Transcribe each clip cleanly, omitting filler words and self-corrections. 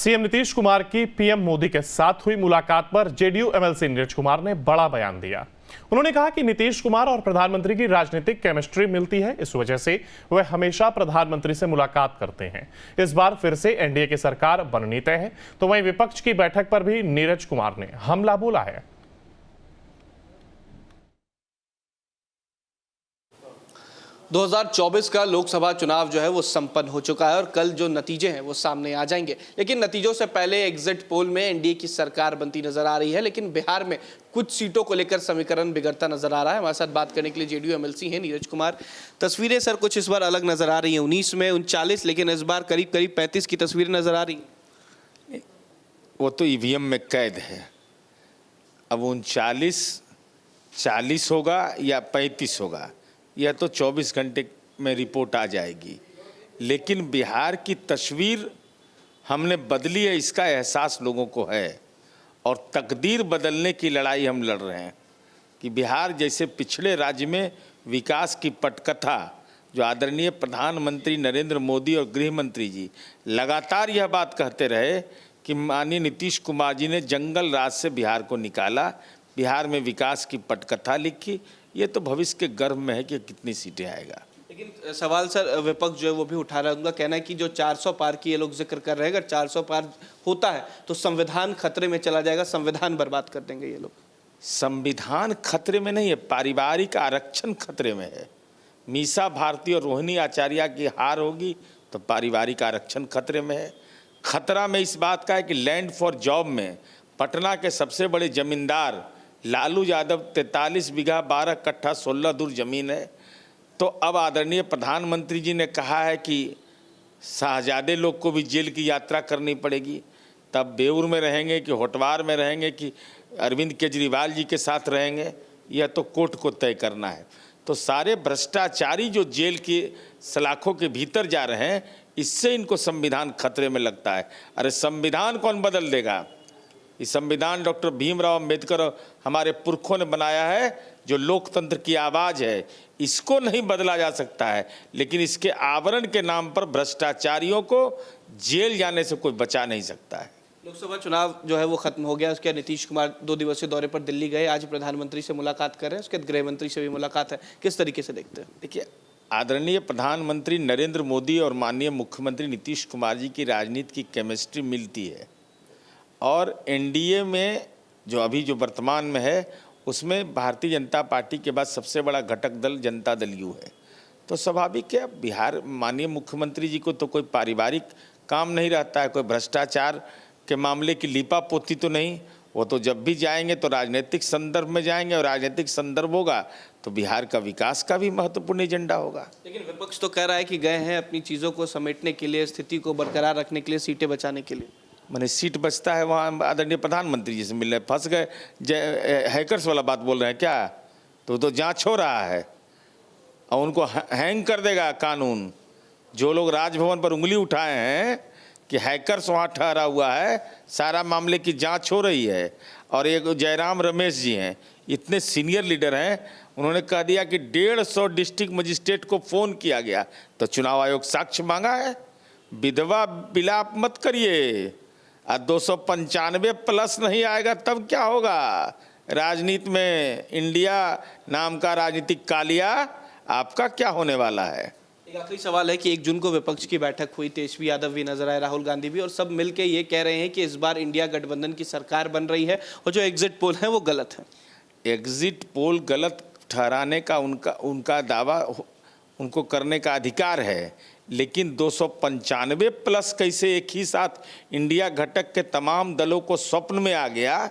CM Nitish Kumar की PM Modi के साथ हुई मुलाकात पर जेडीयू एमएलसी नीरज कुमार ने बड़ा बयान दिया। उन्होंने कहा कि नीतीश कुमार और प्रधानमंत्री की राजनीतिक केमिस्ट्री मिलती है, इस वजह से वह हमेशा प्रधानमंत्री से मुलाकात करते हैं। इस बार फिर से एनडीए की सरकार बननी तय है। तो वहीं विपक्ष की बैठक पर भी नीरज कुमार ने हमला बोला है। 2024 का लोकसभा चुनाव जो है वो संपन्न हो चुका है और कल जो नतीजे हैं वो सामने आ जाएंगे। लेकिन नतीजों से पहले एग्जिट पोल में एनडीए की सरकार बनती नजर आ रही है, लेकिन बिहार में कुछ सीटों को लेकर समीकरण बिगड़ता नजर आ रहा है। हमारे साथ बात करने के लिए जेडीयू एमएलसी हैं नीरज कुमार। तस्वीरें सर कुछ इस बार अलग नजर आ रही हैं, 19 में 39, लेकिन इस बार करीब करीब 35 की तस्वीर नजर आ रही है। वो तो ईवीएम में कैद है। अब 39-40 होगा या 35 होगा, यह तो 24 घंटे में रिपोर्ट आ जाएगी। लेकिन बिहार की तस्वीर हमने बदली है, इसका एहसास लोगों को है और तकदीर बदलने की लड़ाई हम लड़ रहे हैं कि बिहार जैसे पिछड़े राज्य में विकास की पटकथा, जो आदरणीय प्रधानमंत्री नरेंद्र मोदी और गृह मंत्री जी लगातार यह बात कहते रहे कि माननीय नीतीश कुमार जी ने जंगल राज से बिहार को निकाला, बिहार में विकास की पटकथा लिखी। ये तो भविष्य के गर्भ में है कि कितनी सीटें आएगा। लेकिन सवाल सर विपक्ष जो है वो भी उठा रहा है, उनका कहना है कि जो 400 पार की ये लोग जिक्र कर रहे हैं, अगर 400 पार होता है तो संविधान खतरे में चला जाएगा, संविधान बर्बाद कर देंगे ये लोग। संविधान खतरे में नहीं है, पारिवारिक आरक्षण खतरे में है। मीसा भारती और रोहिणी आचार्य की हार होगी तो पारिवारिक आरक्षण खतरे में है। खतरा में इस बात का है कि लैंड फॉर जॉब में पटना के सबसे बड़े जमींदार लालू यादव 43 बीघा 12 कट्ठा 16 दूर जमीन है। तो अब आदरणीय प्रधानमंत्री जी ने कहा है कि शाहजादे लोग को भी जेल की यात्रा करनी पड़ेगी। तब बेऊर में रहेंगे कि होटवार में रहेंगे कि अरविंद केजरीवाल जी के साथ रहेंगे, यह तो कोर्ट को तय करना है। तो सारे भ्रष्टाचारी जो जेल की सलाखों के भीतर जा रहे हैं, इससे इनको संविधान खतरे में लगता है। अरे संविधान कौन बदल देगा? ये संविधान डॉक्टर भीमराव अंबेडकर और हमारे पुरखों ने बनाया है, जो लोकतंत्र की आवाज़ है। इसको नहीं बदला जा सकता है, लेकिन इसके आवरण के नाम पर भ्रष्टाचारियों को जेल जाने से कोई बचा नहीं सकता है। लोकसभा चुनाव जो है वो खत्म हो गया, उसके बाद नीतीश कुमार 2 दिवसीय दौरे पर दिल्ली गए, आज प्रधानमंत्री से मुलाकात कर रहे हैं, उसके बाद गृह मंत्री से भी मुलाकात है। किस तरीके से देखते हैं? देखिए, आदरणीय प्रधानमंत्री नरेंद्र मोदी और माननीय मुख्यमंत्री नीतीश कुमार जी की राजनीति की केमिस्ट्री मिलती है और एनडीए में जो वर्तमान में है, उसमें भारतीय जनता पार्टी के बाद सबसे बड़ा घटक दल जनता दल यू है। तो स्वाभाविक है, बिहार माननीय मुख्यमंत्री जी को तो कोई पारिवारिक काम नहीं रहता है, कोई भ्रष्टाचार के मामले की लीपापोती तो नहीं। वो तो जब भी जाएंगे तो राजनीतिक संदर्भ में जाएंगे और राजनीतिक संदर्भ होगा तो बिहार का विकास का भी महत्वपूर्ण एजेंडा होगा। लेकिन विपक्ष तो कह रहा है कि गए हैं अपनी चीज़ों को समेटने के लिए, स्थिति को बरकरार रखने के लिए, सीटें बचाने के लिए। मैंने सीट बचता है वहाँ आदरणीय प्रधानमंत्री जी से मिलने, फंस गए। हैकर्स वाला बात बोल रहे हैं क्या? तो जांच हो रहा है और उनको हैंग कर देगा कानून। जो लोग राजभवन पर उंगली उठाए हैं कि हैकर्स वहाँ ठहरा हुआ है, सारा मामले की जांच हो रही है। और एक जयराम रमेश जी हैं, इतने सीनियर लीडर हैं, उन्होंने कह दिया कि 150 डिस्ट्रिक्ट मजिस्ट्रेट को फ़ोन किया गया तो चुनाव आयोग साक्ष्य मांगा है। विधवा विलाप मत करिए, 295 प्लस नहीं आएगा तब क्या होगा? राजनीति में इंडिया नाम का राजनीतिक कालिया आपका क्या होने वाला है? एक आखिरी सवाल है कि 1 जून को विपक्ष की बैठक हुई, तेजस्वी यादव भी नजर आए, राहुल गांधी भी, और सब मिलके ये कह रहे हैं कि इस बार इंडिया गठबंधन की सरकार बन रही है और जो एग्जिट पोल है वो गलत है। एग्जिट पोल गलत ठहराने का उनका दावा उनको करने का अधिकार है, लेकिन 295 प्लस कैसे एक ही साथ इंडिया घटक के तमाम दलों को स्वप्न में आ गया?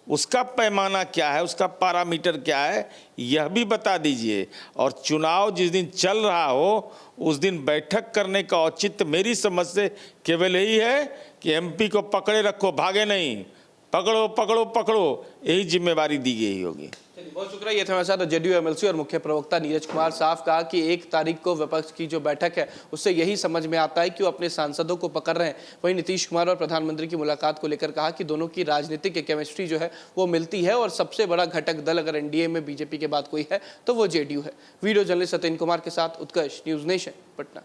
उसका पैमाना क्या है, उसका पैरामीटर क्या है, यह भी बता दीजिए। और चुनाव जिस दिन चल रहा हो उस दिन बैठक करने का औचित्य मेरी समझ से केवल यही है कि एमपी को पकड़े रखो, भागे नहीं, पकड़ो पकड़ो पकड़ो, यही जिम्मेवारी दी गई होगी। बहुत शुक्रिया। ये थे हमारे साथ जेडीयू एमएलसी और मुख्य प्रवक्ता नीरज कुमार। साफ कहा कि 1 तारीख को विपक्ष की जो बैठक है उससे यही समझ में आता है कि वो अपने सांसदों को पकड़ रहे हैं। वहीं नीतीश कुमार और प्रधानमंत्री की मुलाकात को लेकर कहा कि दोनों की राजनीतिक केमिस्ट्री जो है वो मिलती है और सबसे बड़ा घटक दल अगर एनडीए में बीजेपी के बाद कोई है तो वो जेडीयू है। वीडियो जर्नलिस्ट सत्येंद्र कुमार के साथ उत्कर्ष, न्यूज़ नेशन, पटना।